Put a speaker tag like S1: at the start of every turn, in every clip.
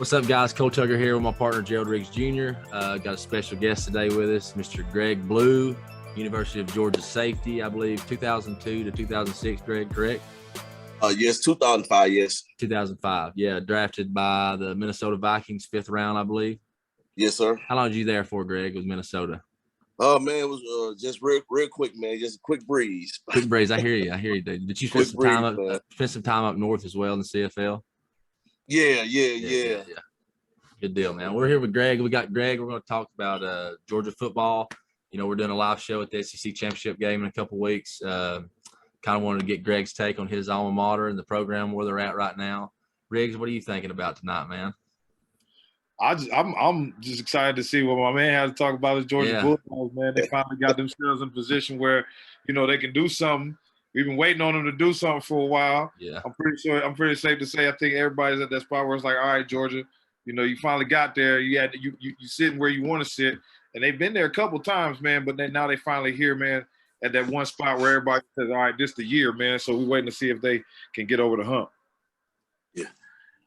S1: What's up, guys? Cole Tucker here with my partner, Gerald Riggs Jr. Got a special guest today with us, Mr. Greg Blue, University of Georgia safety, I believe, 2002 to 2006, Greg, correct?
S2: Yes, 2005, yes.
S1: 2005, yeah. Drafted by the Minnesota Vikings, 5th round, I believe.
S2: Yes, sir.
S1: How long were you there for, Greg, with Minnesota?
S2: Oh, man, it was just real quick, man. Just a quick breeze.
S1: Quick breeze. I hear you, dude. Did you spend some time up north as well in the CFL?
S2: Yeah.
S1: Good deal, man. We're here with Greg. We got Greg. We're going to talk about Georgia football. You know, we're doing a live show at the SEC championship game in a couple of weeks. Kind of wanted to get Greg's take on his alma mater and the program where they're at right now. Riggs, what are you thinking about tonight, man?
S3: I'm just excited to see what my man has to talk about his Georgia Bulldogs, man. They finally got themselves in a position where, you know, they can do something. We've been waiting on them to do something for a while.
S1: Yeah.
S3: I'm pretty safe to say I think everybody's at that spot where it's like, all right, Georgia, you know, you finally got there. You sitting where you want to sit. And they've been there a couple times, man, but now they finally here, man, at that one spot where everybody says, all right, this is the year, man. So we're waiting to see if they can get over the hump.
S2: Yeah,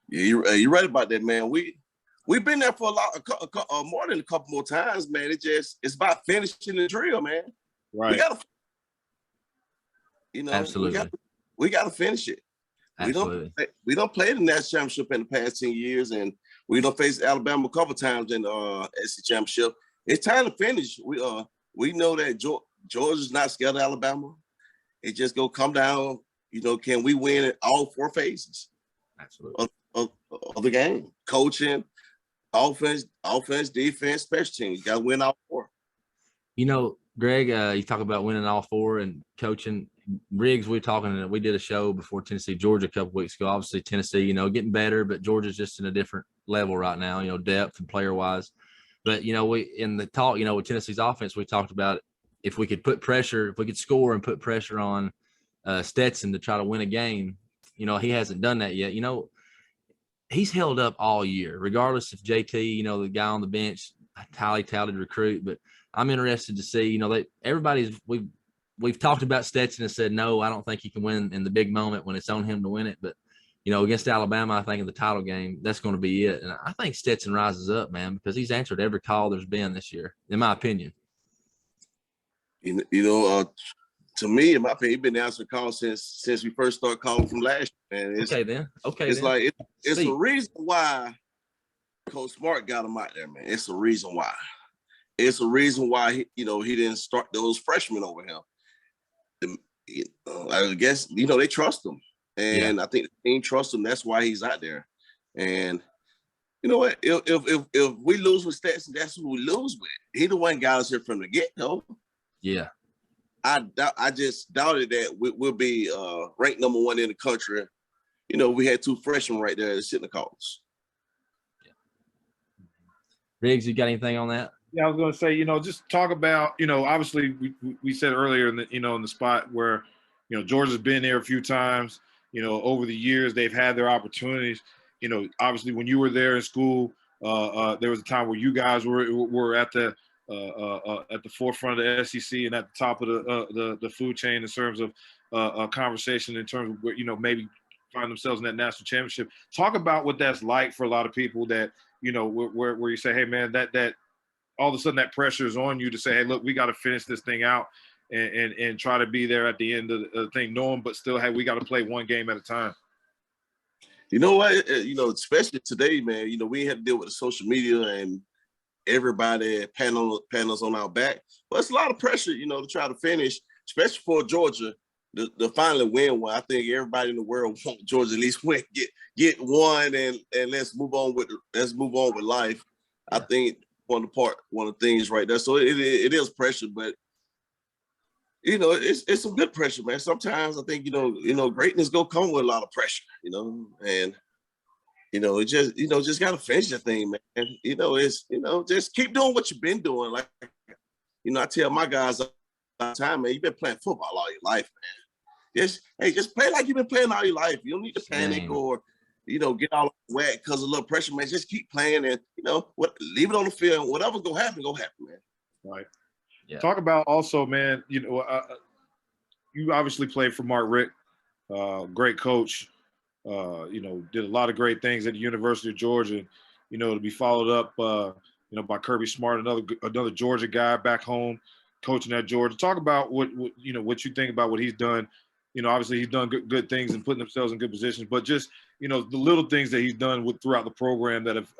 S2: you're right about that, man. We've been there for more than a couple more times, man. It's about finishing the drill, man.
S3: Right.
S1: Absolutely.
S2: We got to finish it.
S1: Absolutely.
S2: We don't play the national championship in the past 10 years, and we don't face Alabama a couple times in the SEC championship. It's time to finish. We know that Georgia's not scared of Alabama. It just go come down. You know, can we win at all 4 phases?
S1: Absolutely.
S2: Of the game? Coaching, offense, defense, special teams. You got to win all 4.
S1: You know, Greg, you talk about winning all 4 and coaching. Riggs, we did a show before Tennessee, Georgia a couple weeks ago. Obviously, Tennessee, you know, getting better, but Georgia's just in a different level right now, you know, depth and player-wise. But, you know, in the talk, you know, with Tennessee's offense, we talked about if we could score and put pressure on Stetson to try to win a game. You know, he hasn't done that yet. You know, he's held up all year, regardless if JT, you know, the guy on the bench, highly touted recruit. But I'm interested to see, you know, we've talked about Stetson and said, no, I don't think he can win in the big moment when it's on him to win it. But, you know, against Alabama, I think in the title game, that's going to be it. And I think Stetson rises up, man, because he's answered every call there's been this year, in my opinion.
S2: To me, in my opinion, he's been answering calls since we first started calling from last year, man. It's a reason why Coach Smart got him out there, man. It's a reason why. It's a reason why he didn't start those freshmen over him. I guess, you know, they trust him. And I think the team trusts him. That's why he's out there. And you know what? If we lose with Stetson, that's who we lose with. He the one got us here from the get-go.
S1: Yeah.
S2: I just doubted that we'll be ranked number 1 in the country. You know, we had 2 freshmen right there sitting the calls.
S1: Yeah. Riggs, you got anything on that?
S3: Yeah, I was going to say, you know, just talk about, you know, obviously we said earlier in the spot where, you know, Georgia's been there a few times, you know, over the years they've had their opportunities. You know, obviously when you were there in school, there was a time where you guys were at the forefront of the SEC and at the top of the food chain in terms of conversation, in terms of where, you know, maybe find themselves in that national championship. Talk about what that's like for a lot of people that, you know, where you say, hey man, that all of a sudden that pressure is on you to say, hey, look, we got to finish this thing out and try to be there at the end of the thing, knowing, but still, hey, we got to play one game at a time.
S2: You know what? You know, especially today, man, you know, we had to deal with the social media and everybody panels on our back. But it's a lot of pressure, you know, to try to finish, especially for Georgia, to finally win one. I think everybody in the world wants Georgia at least win, get one, and let's move on with life. Yeah. I think one of the things right there. So it is pressure, but you know, it's some good pressure, man. Sometimes I think, you know, greatness go come with a lot of pressure, you know, and you know, just gotta finish the thing, man. You know, just keep doing what you've been doing. Like, you know, I tell my guys all the time, man, you've been playing football all your life, man. Just play like you've been playing all your life. You don't need to panic or, you know, get all wet because of a little pressure, man. Just keep playing and, you know, leave it on the field. Whatever's gonna happen, man.
S3: Right. Yeah. Talk about also, man, you know, you obviously played for Mark Richt, great coach, you know, did a lot of great things at the University of Georgia. to be followed up, by Kirby Smart, another Georgia guy back home, coaching at Georgia. Talk about what you think about what he's done. Obviously he's done good things and putting themselves in good positions, but just, the little things that he's done throughout the program that have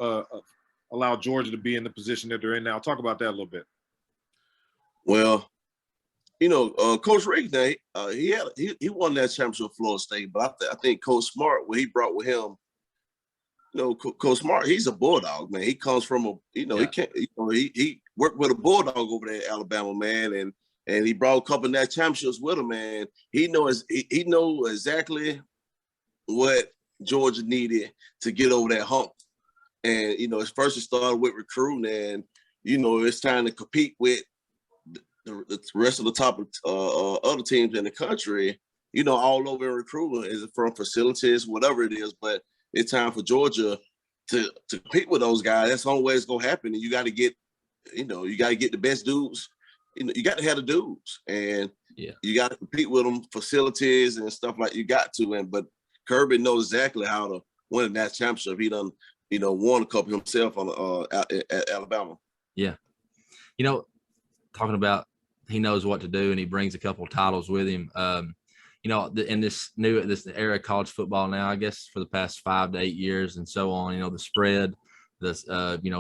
S3: allowed Georgia to be in the position that they're in now. Talk about that a little bit.
S2: Well, Coach Riggs, he won that championship at Florida State, but I think Coach Smart, what he brought with him, Coach Smart, he's a Bulldog, man. He comes from he worked with a Bulldog over there at Alabama, man, and he brought a couple of that championships with him, man. He knows exactly what Georgia needed to get over that hump. And, at first it started with recruiting, and, it's time to compete with the rest of the top other teams in the country, all over in recruiting, is it from facilities, whatever it is. But it's time for Georgia to compete with those guys. That's the only way it's going to happen. And you got to get, the best dudes. You got to have the dudes, and you got to compete with them, facilities and stuff like you got to. But Kirby knows exactly how to win that championship. He done, won a couple himself at Alabama.
S1: Yeah. Talking about he knows what to do, and he brings a couple of titles with him. In this era of college football now, I guess for the past 5 to 8 years and so on, the spread,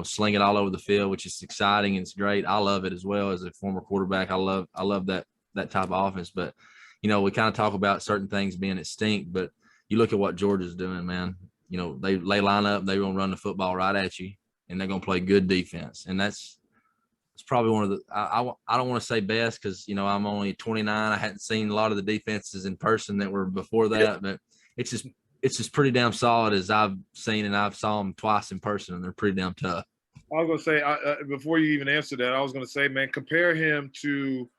S1: sling it all over the field, which is exciting and it's great. I love it as well as a former quarterback. I love that type of offense. But, we kind of talk about certain things being extinct, but you look at what Georgia's doing, man. They line up, they're going to run the football right at you, and they're going to play good defense. And it's probably one of the I don't want to say best because I'm only 29. I hadn't seen a lot of the defenses in person that were before that, but it's just pretty damn solid as I've seen, and I've saw them twice in person, and they're pretty damn tough.
S3: I was gonna say before you even answer that, I was gonna say, man, compare him to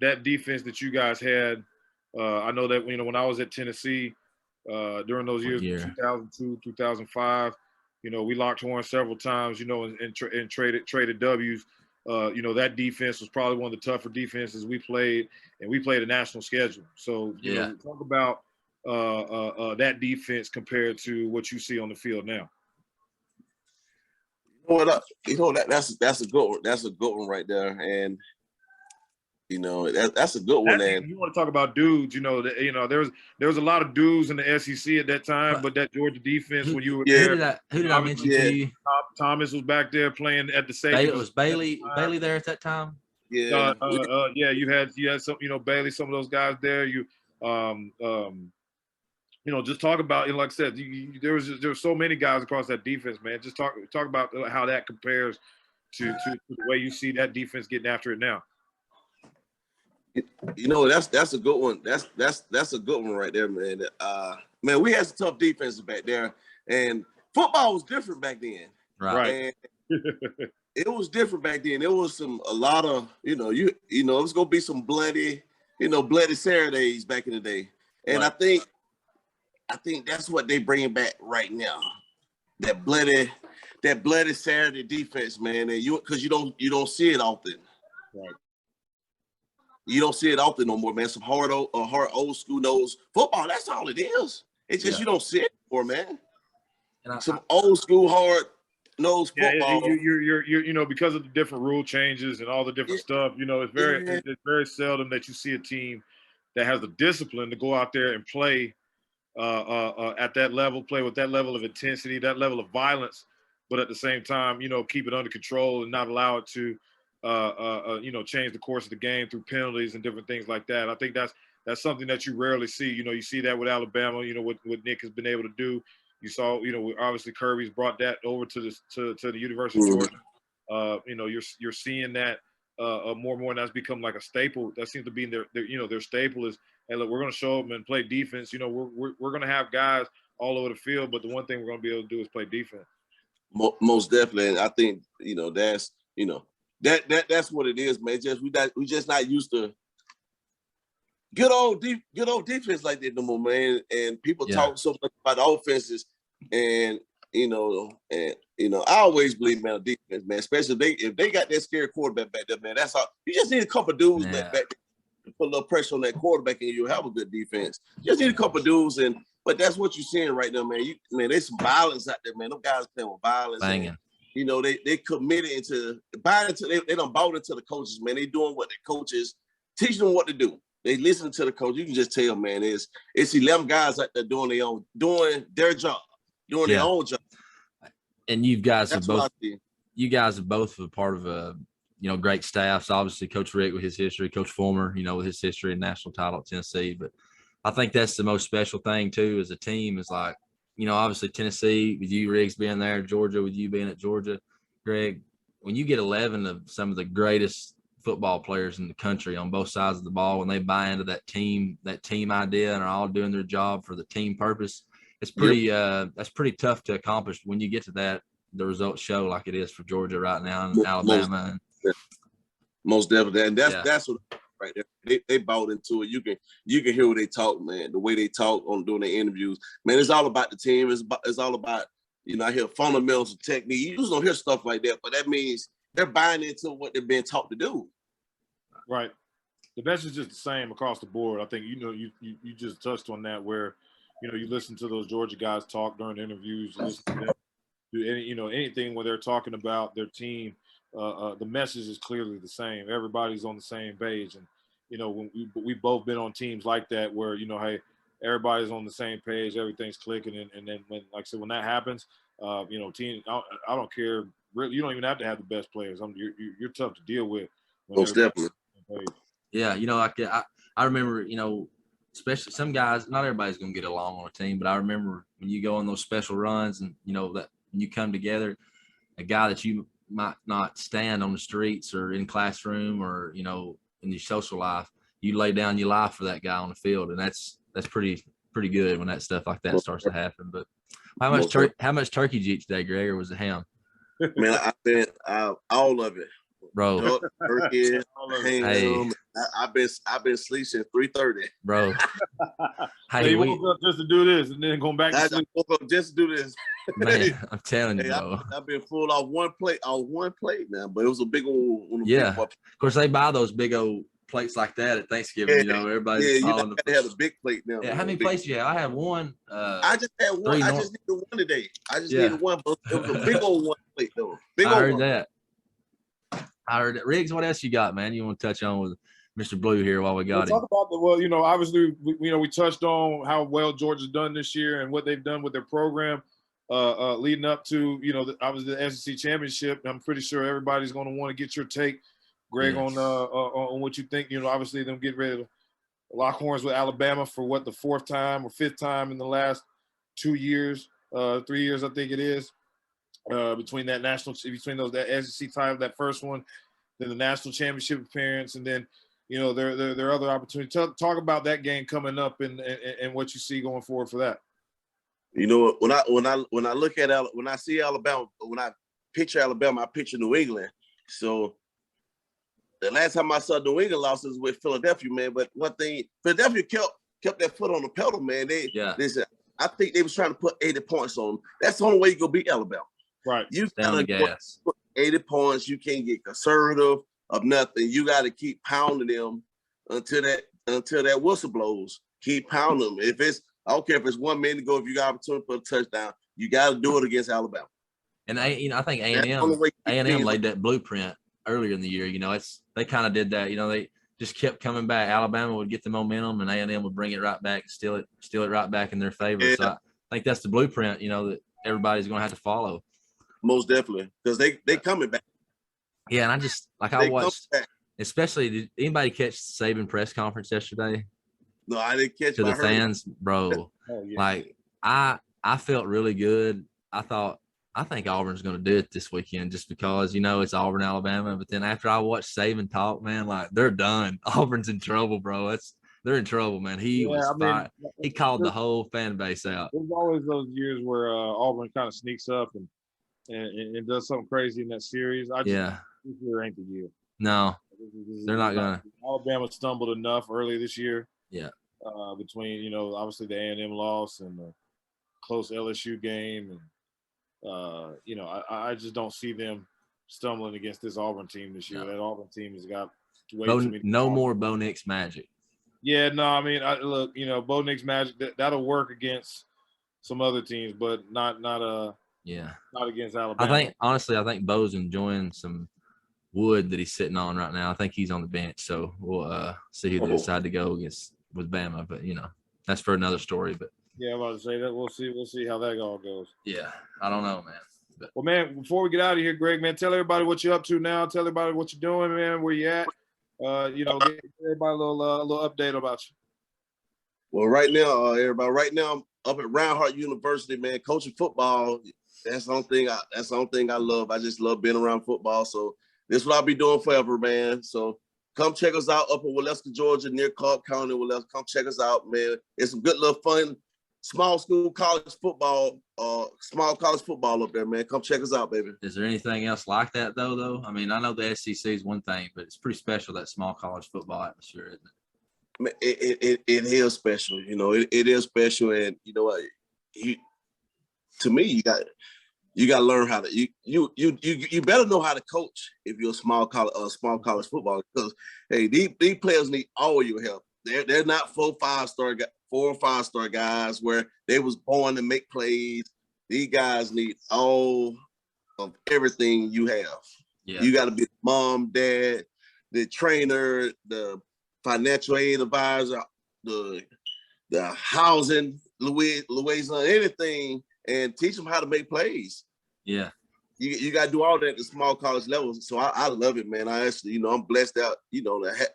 S3: that defense that you guys had. I know that when I was at Tennessee during those years, 2002, 2005, we locked horns several times, and traded W's. That defense was probably one of the tougher defenses we played, and we played a national schedule. So, talk about that defense compared to what you see on the field now.
S2: That's a good one. That's a good one right there, and that's a good one. And
S3: you want to talk about dudes? There was a lot of dudes in the SEC at that time, but that Georgia defense when you were there,
S1: who did I mention to you?
S3: Thomas was back there playing at the safety.
S1: Was Bailey there at that time?
S3: Yeah, you had some, Bailey, some of those guys there. Just talk about, like I said, there was so many guys across that defense, man. Just talk about how that compares to the way you see that defense getting after it now.
S2: That's a good one. That's a good one right there, man. Man, we had some tough defenses back there, and football was different back then.
S3: Right.
S2: It was different back then. There was a lot of, it was gonna be some bloody Saturdays back in the day, and right. I think that's what they bringing back right now. That bloody Saturday defense, man. And because you don't see it often.
S3: Right.
S2: You don't see it often no more, man. Some hard old school nose football. That's all it is. It's just you don't see it anymore, man. And some old school hard nose football.
S3: You're because of the different rule changes and all the different stuff. It's very seldom that you see a team that has the discipline to go out there and play at that level, play with that level of intensity, that level of violence, but at the same time, keep it under control and not allow it to change the course of the game through penalties and different things like that. I think that's something that you rarely see. You see that with Alabama, what Nick has been able to do. You saw, obviously Kirby's brought that over to the University of Georgia. You're seeing that more and more, and that's become like a staple. That seems to be their staple is, hey, look, we're going to show up and play defense. We're going to have guys all over the field, but the one thing we're going to be able to do is play defense.
S2: Most definitely, and I think that's that's what it is, man. We just not used to good old defense like that no more, man. And people talk so much about the offenses, and I always believe, man, defense, man. Especially if they got that scary quarterback back there, man. That's all. You just need a couple of dudes back there to put a little pressure on that quarterback, and you'll have a good defense. You just need a couple of dudes, and But that's what you're seeing right now, man. There's some violence out there, man. Them guys playing with violence.
S1: Banging.
S2: And, you know, they committed into buying into. They done bought into the coaches, man. They doing what the coaches teaching them what to do. They listen to the coach. You can just tell, man. It's 11 guys out there doing their job, doing their own job.
S1: And you guys are both a part of a great staffs. Obviously, Coach Rick with his history, Coach Fulmer, with his history and national title at Tennessee. But I think that's the most special thing too, as a team, is like, obviously Tennessee with you, Riggs, being there, Georgia with you being at Georgia, Greg. When you get 11 of some of the greatest football players in the country on both sides of the ball, when they buy into that team idea and are all doing their job for the team purpose, it's pretty that's pretty tough to accomplish. When you get to that, the results show like it is for Georgia right now and Alabama.
S2: Most definitely, and that's what right there. They bought into it. You can hear what they talk, man. The way they talk on doing their interviews, man. It's all about the team. It's all about I hear fundamentals of technique. You just don't hear stuff like that, but that means they're buying into what they're being taught to do.
S3: Right. The message is the same across the board. I think you just touched on that, where you listen to those Georgia guys talk during interviews, you listen to them do anything where they're talking about their team. The message is clearly the same. Everybody's on the same page, and when we've both been on teams like that, where hey, everybody's on the same page, everything's clicking, and then when, like I said, when that happens, team, I don't care. Really, you don't even have to have the best players. You're tough to deal with.
S2: Most definitely.
S1: Yeah, I remember, especially some guys. Not everybody's gonna get along on a team, but I remember when you go on those special runs, and that when you come together, a guy that you might not stand on the streets or in classroom or in your social life, you lay down your life for that guy on the field, and that's pretty good when that stuff like that starts to happen. But how much turkey did you eat today, Greg, or was it ham?
S2: Man, I've been all of it,
S1: bro.
S2: Duck, turkey, ham.
S1: Hey.
S2: I've been sleeping since 3:30,
S1: bro.
S3: Hey, you woke up just to do this, and then going back to sleep.
S2: I woke up just to do this.
S1: Man, I'm telling you, bro.
S2: I've been full off one plate now, but it was a big old.
S1: Yeah, of course they buy those big old plates like that at Thanksgiving. Everybody's
S2: you have a big plate now.
S1: Yeah, how many plates do you have? I have one.
S2: I just had one. I just needed one today. I just needed one, but it was a big old one plate though.
S1: I heard that. Riggs, what else you got, man? You want to touch on with Mr. Blue here while we got him?
S3: Talk about obviously, we touched on how well Georgia's done this year and what they've done with their program leading up to, obviously the SEC championship. I'm pretty sure everybody's going to want to get your take, Greg,
S1: yes,
S3: on what you think. Obviously them getting ready to lock horns with Alabama for the fourth time or fifth time in the last 2 years, 3 years, I think it is. Between that SEC title, that first one, then the national championship appearance, and then there are other opportunities. Talk about that game coming up and what you see going forward for that.
S2: When I look at when I see Alabama, when I picture Alabama, I picture New England. So the last time I saw New England losses with Philadelphia, man. But one thing, Philadelphia kept their foot on the pedal, man. They said, I think they was trying to put 80 points on them. That's the only way you go beat Alabama.
S3: Right.
S1: You gotta
S2: put 80 points. You can't get conservative of nothing. You got to keep pounding them until that whistle blows. Keep pounding them. I don't care if it's 1 minute ago. If you got opportunity for a touchdown, you got to do it against Alabama.
S1: And I think A&M laid that blueprint earlier in the year. They kind of did that. They just kept coming back. Alabama would get the momentum, and A&M would bring it right back, steal it right back in their favor. Yeah. So I think that's the blueprint. That everybody's going to have to follow.
S2: Most definitely, because they coming back.
S1: Yeah, and I watched, especially, did anybody catch the Saban press conference yesterday?
S2: No, I didn't catch it.
S1: To the fans, bro.
S3: Oh, yeah.
S1: Like, I felt really good. I think Auburn's going to do it this weekend just because, it's Auburn, Alabama. But then after I watched Saban talk, man, like, they're done. Auburn's in trouble, bro. They're in trouble, man. He called the whole fan base out.
S3: There's always those years where Auburn kind of sneaks up and does something crazy in that series. This year ain't the year.
S1: No, they're not gonna.
S3: Alabama stumbled enough early this year.
S1: Yeah.
S3: Between obviously the A&M loss and the close LSU game, and I just don't see them stumbling against this Auburn team this year. No. That Auburn team has got way too many.
S1: No more Bo Nix magic.
S3: Yeah, no, I mean, look, Bo Nix Magic, that'll work against some other teams, but not against Alabama.
S1: I think Bo's enjoying some wood that he's sitting on right now. I think he's on the bench, so we'll see who they decide to go against with Bama. But that's for another story. But
S3: yeah, I'm about to say that we'll see how that all goes.
S1: Yeah, I don't know, man. But,
S3: well, man, before we get out of here, Greg, man, tell everybody what you're up to now. Tell everybody what you're doing, man. Where you at? Give everybody a little update about you.
S2: Well, right now, everybody, I'm up at Reinhardt University, man, coaching football. That's the only thing I love. I just love being around football. So this is what I'll be doing forever, man. So come check us out up in Waleska, Georgia, near Cobb County, Waleska. Come check us out, man. It's some good little fun, small college football up there, man. Come check us out, baby.
S1: Is there anything else like that, though? I mean, I know the SEC is one thing, but it's pretty special, that small college football atmosphere, isn't it?
S2: It is special, it is special. And you know what, to me, you got to learn how to you better know how to coach if you're a small college football, because hey, these players need all your help. They're not 4 or 5 star guys where they was born to make plays. These guys need all of everything you have. Yeah. You got to be mom, dad, the trainer, the financial aid advisor, the housing, liaison, anything, and teach them how to make plays.
S1: Yeah.
S2: You got to do all that at the small college level. So I love it, man. I actually, I'm blessed out, to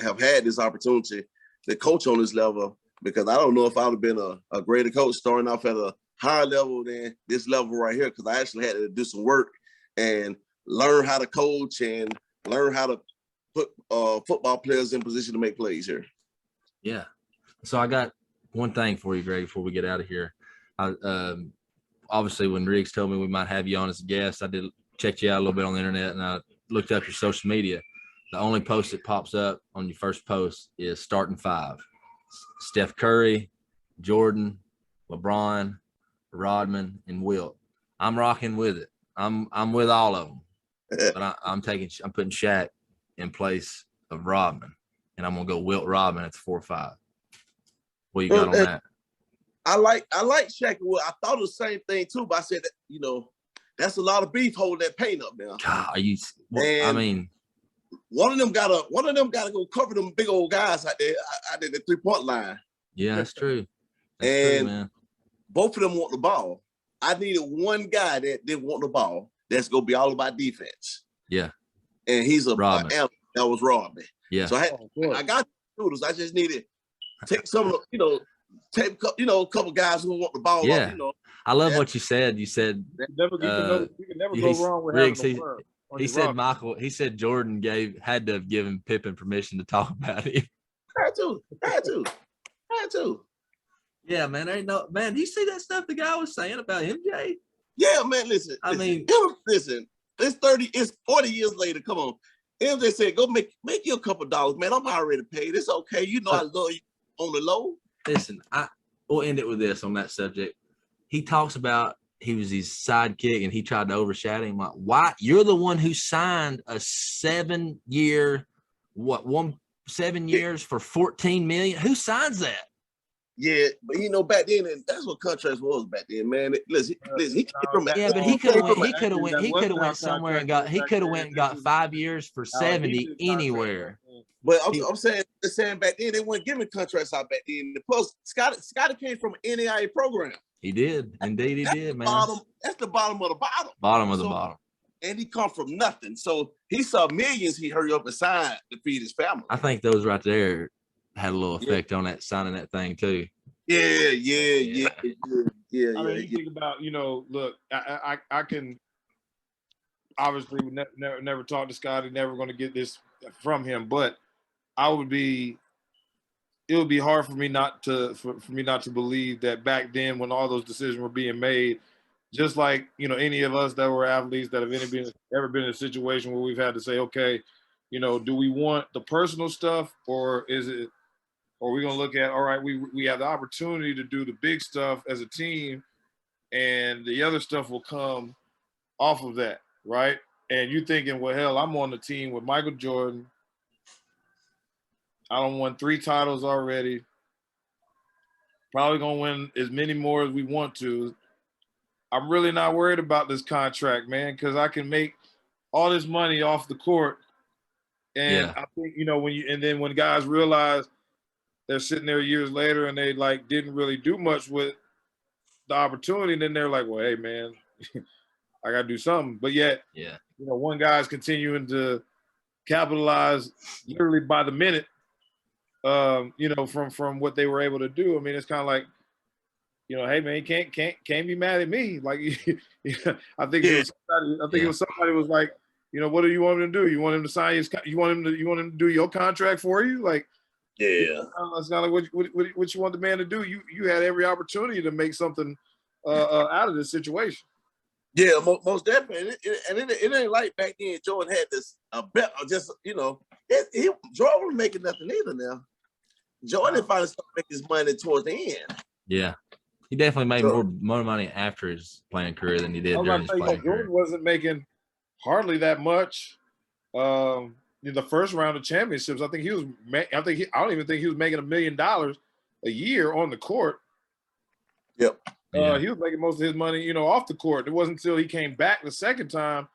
S2: have had this opportunity to coach on this level, because I don't know if I would have been a greater coach starting off at a higher level than this level right here, because I actually had to do some work and learn how to coach and learn how to put football players in position to make plays here.
S1: Yeah. So I got one thing for you, Greg, before we get out of here. Obviously, when Riggs told me we might have you on as a guest, I did check you out a little bit on the internet, and I looked up your social media. The only post that pops up on your first post is starting 5. Steph Curry, Jordan, LeBron, Rodman, and Wilt. I'm rocking with it. I'm with all of them. But I'm putting Shaq in place of Rodman, and I'm gonna go Wilt Rodman at 4-5. What you got on that?
S2: I like Shaq. Well, I thought the same thing too, but I said that, that's a lot of beef holding that paint up now.
S1: God,
S2: one of them gotta go cover them big old guys out there at the 3-point line.
S1: Yeah, that's true. That's true, man.
S2: Both of them want the ball. I needed one guy that didn't want the ball. That's gonna be all about defense.
S1: Yeah.
S2: And he's a that was Rodman.
S1: Yeah.
S2: So I got the noodles. I just needed to take some of the, take a couple guys who want the ball.
S1: Yeah. I love what you said. You said
S3: you can never go wrong with Riggs,
S1: he said Jordan had to have given Pippen permission to talk about him.
S2: Had to.
S1: Yeah, man. There ain't no man. Do you see that stuff the guy was saying about MJ?
S2: Yeah, man. Listen. It's 40 years later. Come on. MJ said, "Go make you a couple dollars, man. I'm already paid. It's okay. I love you on the low."
S1: Listen, we'll end it with this on that subject. He talks about he was his sidekick and he tried to overshadow him. Like, why? You're the one who signed a 7-year, 7 years for $14 million. Who signs that?
S2: Yeah, but back then, that's what contracts was back then, man. Listen, he came from
S1: but he could have went somewhere and got 5 years for 70 anywhere.
S2: But I'm saying back then they weren't giving contracts out back then. Plus, Scotty came from an NAIA program.
S1: He did, indeed, he did, man.
S2: That's the bottom of the bottom.
S1: Bottom of the bottom.
S2: And he come from nothing, so he saw millions. He hurried up and signed to feed his family.
S1: I think those right there had a little effect on that signing that thing too.
S2: Yeah.
S3: I mean, you think about, look, I can obviously never talk to Scotty, never going to get this from him, but it would be hard for me not to believe that back then when all those decisions were being made, just like, any of us that were athletes that have ever been in a situation where we've had to say, okay, do we want the personal stuff, or are we going to look at, all right, we have the opportunity to do the big stuff as a team, and the other stuff will come off of that, right? And you thinking, well, hell, I'm on the team with Michael Jordan. I done won 3 titles already. Probably gonna win as many more as we want to. I'm really not worried about this contract, man, because I can make all this money off the court. And I think, when guys realize they're sitting there years later and they like didn't really do much with the opportunity, then they're like, well, hey man, I gotta do something. But yet, one guy's continuing to capitalize literally by the minute, from what they were able to do. I mean, it's kind of like, hey man, you can't be mad at me. Like, I think it was somebody was like, what do you want him to do? You want him to sign his? You want him to do your contract for you? Like, it's not like what you want the man to do. You had every opportunity to make something out of this situation.
S2: Yeah, most definitely. It ain't like back then Jordan had this bet, just Jordan wasn't making nothing either. Now Jordan finally started making his money towards the end.
S1: Yeah. He definitely made more money after his playing career than he did during his playing career.
S3: Jordan wasn't making hardly that much. In the first round of championships, I don't even think he was making $1 million a year on the court.
S2: Yep.
S3: He was making most of his money, off the court. It wasn't until he came back the second time.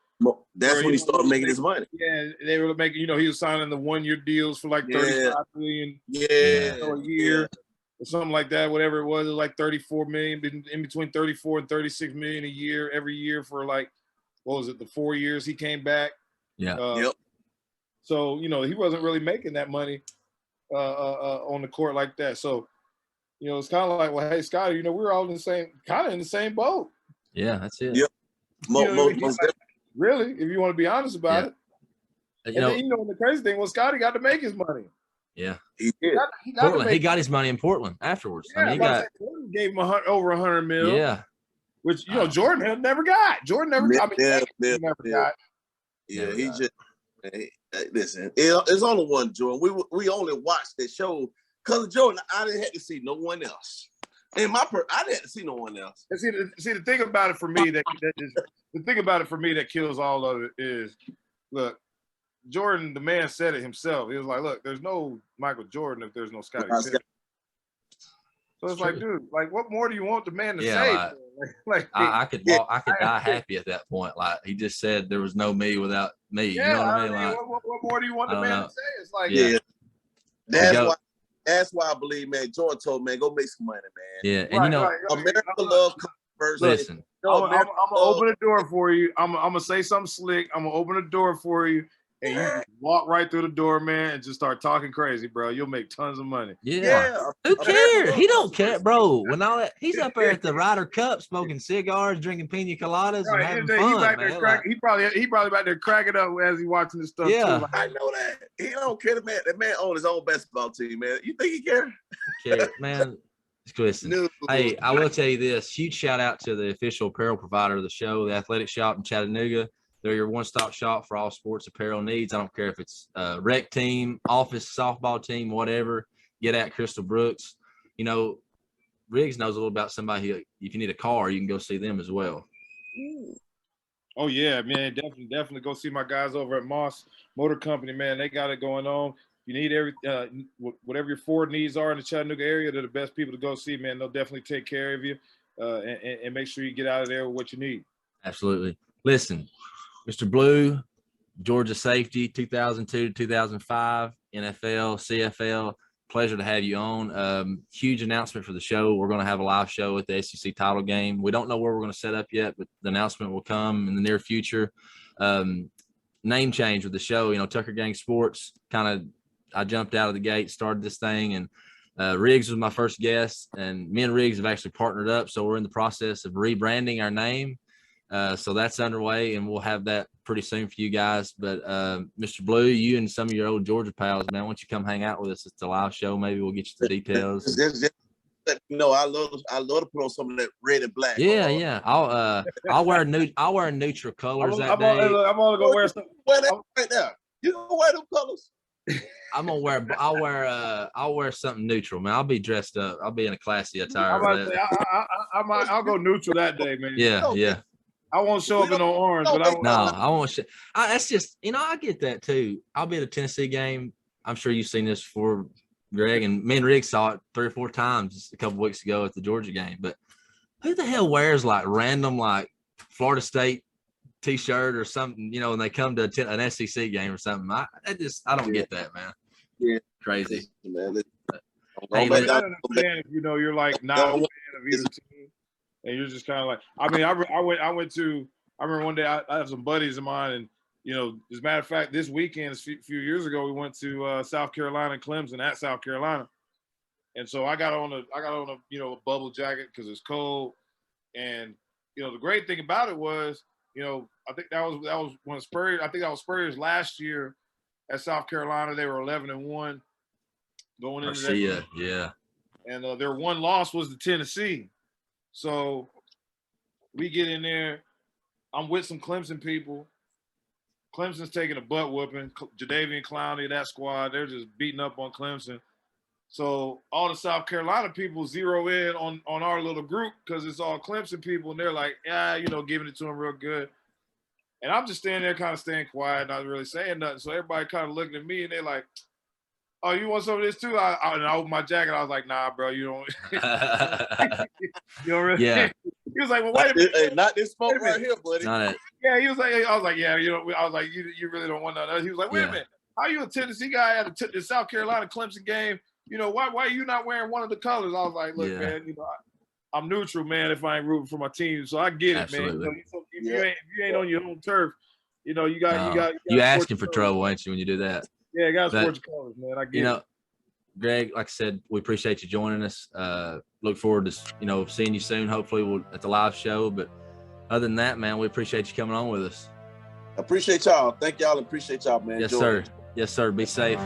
S2: That's when he started making his money.
S3: Yeah, they were making, he was signing the 1-year deals for like $35 million a year. Or something like that, whatever it was like 34 million, in between 34 and 36 million a year, every year for like, what was it, the 4 years he came back?
S1: Yeah.
S3: So, he wasn't really making that money on the court like that. So, it's kind of like, well, hey, Scotty, we're all in the same boat.
S1: Yeah, that's it.
S2: Yep.
S3: Really, if you want to be honest about it. And then, the crazy thing was Scotty got to make his money.
S1: Yeah,
S2: he did.
S1: He got his money in Portland afterwards.
S3: Yeah, Jordan gave him over $100 million.
S1: Yeah,
S3: which Jordan had never got. Jordan never got. Never got.
S2: Yeah, he just listen. It's only one Jordan. We only watched that show because of Jordan. I didn't have to see no one else. I didn't have to see no one else.
S3: And see the thing about it for me that kills all of it is, look. Jordan, the man said it himself. He was like, look, there's no Michael Jordan if there's no Scottie Pippen. So it's like, dude, like, what more do you want the man to say?
S1: I could die happy at that point. Like, he just said there was no me without me. You know what I mean? Like,
S3: what more do you want the man to say? It's like,
S2: that's why I believe, man, Jordan told man, go make some money, man.
S1: Yeah, and
S2: America love first.
S1: Listen,
S3: I'm gonna open the door for you. I'm gonna say something slick. I'm gonna open the door for you. And you just walk right through the door, man, and just start talking crazy, bro. You'll make tons of money.
S1: Yeah. Who cares? He don't care, bro. When all that, he's up there at the Ryder Cup smoking cigars, drinking pina coladas, and having fun, man.
S3: He probably back there cracking up as he watching this stuff too. Like,
S2: I know that. He don't care. That man owns his own basketball team, man. You think he care?
S1: Man. Listen, hey, I will tell you this. Huge shout out to the official apparel provider of the show, the Athletic Shop in Chattanooga. They're your one-stop shop for all sports apparel needs. I don't care if it's a rec team, office, softball team, whatever. Get at Crystal Brooks. Riggs knows a little about somebody who, if you need a car, you can go see them as well.
S3: Oh, yeah, man. Definitely go see my guys over at Moss Motor Company, man. They got it going on. You need whatever your Ford needs are in the Chattanooga area, they're the best people to go see, man. They'll definitely take care of you and make sure you get out of there with what you need. Absolutely.
S1: Listen. Mr. Blue, Georgia safety, 2002 to 2005, NFL, CFL. Pleasure to have you on. Huge announcement for the show. We're going to have a live show at the SEC title game. We don't know where we're going to set up yet, but the announcement will come in the near future. Name change with the show. Tuckergang Sports, I jumped out of the gate, started this thing, and Riggs was my first guest, and me and Riggs have actually partnered up, so we're in the process of rebranding our name. So that's underway, and we'll have that pretty soon for you guys. But Mr. Blue, you and some of your old Georgia pals, man, why don't you come hang out with us? It's a live show. Maybe we'll get you the details.
S2: I love to put on some of that red and black.
S1: Yeah. I'll wear neutral colors that day.
S3: I'm gonna go wear some.
S2: Wear that right now. You gonna wear them colors?
S1: I'll wear something neutral, man. I'll be dressed up. I'll be in a classy attire.
S3: I'll go neutral that day, man.
S1: Yeah.
S3: I won't show up in no orange, but I won't.
S1: No, I won't. That's just, I get that too. I'll be at a Tennessee game. I'm sure you've seen this before, Greg, and me and Rick saw it 3 or 4 times a couple weeks ago at the Georgia game. But who the hell wears like random like Florida State T-shirt or something, you know, when they come to an SEC game or something? I don't get that, man.
S2: Yeah,
S1: crazy,
S2: man.
S3: Hey, man, I understand if you know you're like not a fan of either team, and you're just kind of like. I mean, I remember one day I have some buddies of mine, and you know, as a matter of fact, this weekend, a few years ago, we went to South Carolina and Clemson at South Carolina, and so I got on a you know, a bubble jacket because it's cold, and you know, the great thing about it was, you know, I think that was when Spurs. I think that was Spurs last year at South Carolina. They were 11-1 going into that.
S1: Yeah.
S3: And their one loss was to Tennessee. So we get in there. I'm with some Clemson people. Clemson's taking a butt whooping. Jadeveon Clowney, that squad, they're just beating up on Clemson. So all the South Carolina people zero in on our little group because it's all Clemson people, and they're like, yeah, you know, giving it to them real good. And I'm just standing there kind of staying quiet, not really saying nothing. So everybody kind of looking at me, and they're like, oh, you want some of this too? And I opened my jacket. I was like, nah, bro, you don't. You don't really.
S1: Yeah.
S3: He was like, well, wait a minute.
S2: Hey, not this smoke right here, buddy.
S1: Not it.
S3: Yeah, he was like, I was like, yeah, you know, I was like, you really don't want none of that. He was like, wait a minute. How you a Tennessee guy at the South Carolina Clemson game? You know, why are you not wearing one of the colors? I was like, look, man, you know, I'm neutral, man, if I ain't rooting for my team. So I get it,
S1: Absolutely.
S3: man. You know, if you ain't on your home turf, you know, you got
S1: you asking for trouble, ain't you, when you do that?
S3: Yeah, you got to support your colors, man. I get it.
S1: Greg, like I said, we appreciate you joining us. Look forward to, you know, seeing you soon. Hopefully we'll at the live show. But other than that, man, we appreciate you coming on with us.
S2: Appreciate y'all. Thank y'all. Appreciate y'all, man.
S1: Yes,
S2: Enjoy.
S1: sir. Yes, sir. Be safe.